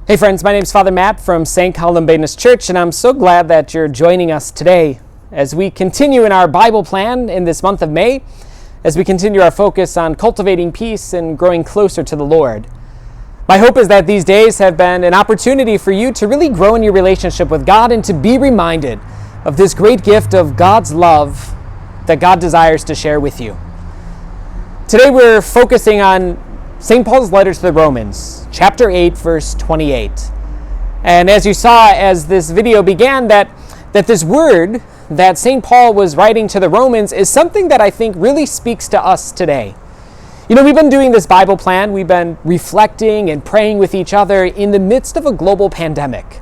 Hey friends, my name is Father Matt from St. Columbanus Church, and I'm so glad that you're joining us today as we continue in our Bible plan in this month of May, as we continue our focus on cultivating peace and growing closer to the Lord. My hope is that these days have been an opportunity for you to really grow in your relationship with God and to be reminded of this great gift of God's love that God desires to share with you. Today we're focusing on St. Paul's letter to the Romans, chapter 8, verse 28. And as you saw as this video began, that this word that St. Paul was writing to the Romans is something that I think really speaks to us today. You know, we've been doing this Bible plan, we've been reflecting and praying with each other in the midst of a global pandemic.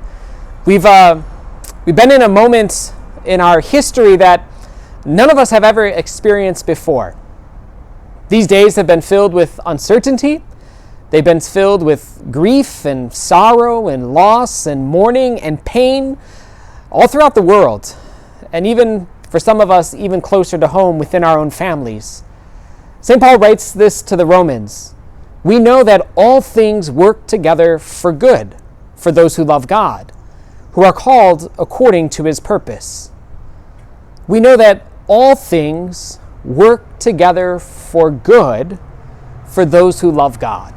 We've been in a moment in our history that none of us have ever experienced before. These days have been filled with uncertainty. They've been filled with grief and sorrow and loss and mourning and pain all throughout the world. And even for some of us, even closer to home within our own families. St. Paul writes this to the Romans. We know that all things work together for good for those who love God, who are called according to his purpose. We know that all things work together for good for those who love God.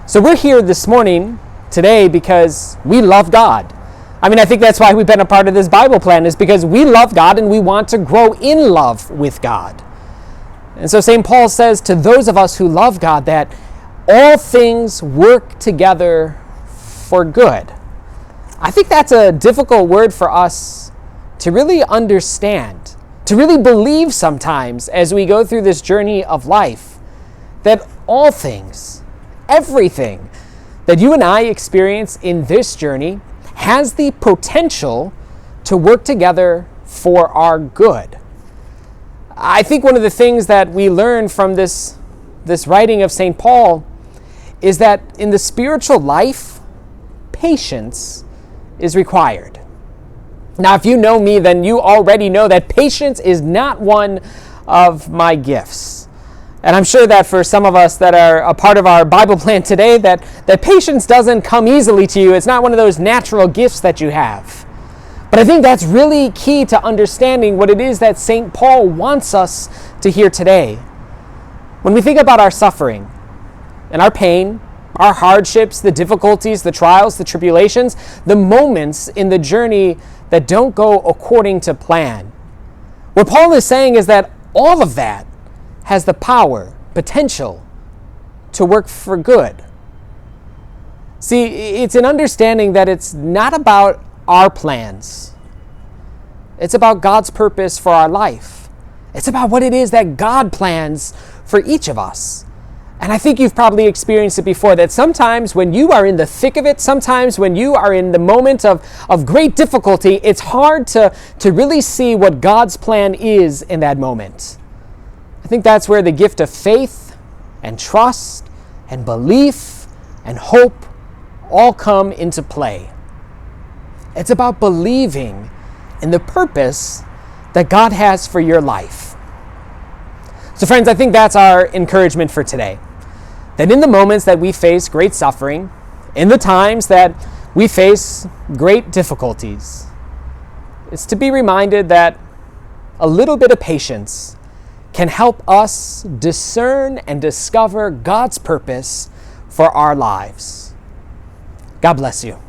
So we're here this morning, today, because we love God. I mean, I think that's why we've been a part of this Bible plan, is because we love God and we want to grow in love with God. And so St. Paul says to those of us who love God that all things work together for good. I think that's a difficult word for us to really understand, to really believe sometimes as we go through this journey of life, that all things, everything that you and I experience in this journey has the potential to work together for our good. I think one of the things that we learn from this writing of St. Paul is that in the spiritual life, patience is required. Now, if you know me, then you already know that patience is not one of my gifts. And I'm sure that for some of us that are a part of our Bible plan today, that patience doesn't come easily to you. It's not one of those natural gifts that you have. But I think that's really key to understanding what it is that St. Paul wants us to hear today. When we think about our suffering and our pain, our hardships, the difficulties, the trials, the tribulations, the moments in the journey that don't go according to plan. What Paul is saying is that all of that has the power, potential, to work for good. See, it's an understanding that it's not about our plans. It's about God's purpose for our life. It's about what it is that God plans for each of us. And I think you've probably experienced it before, that sometimes when you are in the thick of it, sometimes when you are in the moment of great difficulty, it's hard to really see what God's plan is in that moment. I think that's where the gift of faith and trust and belief and hope all come into play. It's about believing in the purpose that God has for your life. So friends, I think that's our encouragement for today. That in the moments that we face great suffering, in the times that we face great difficulties, it's to be reminded that a little bit of patience can help us discern and discover God's purpose for our lives. God bless you.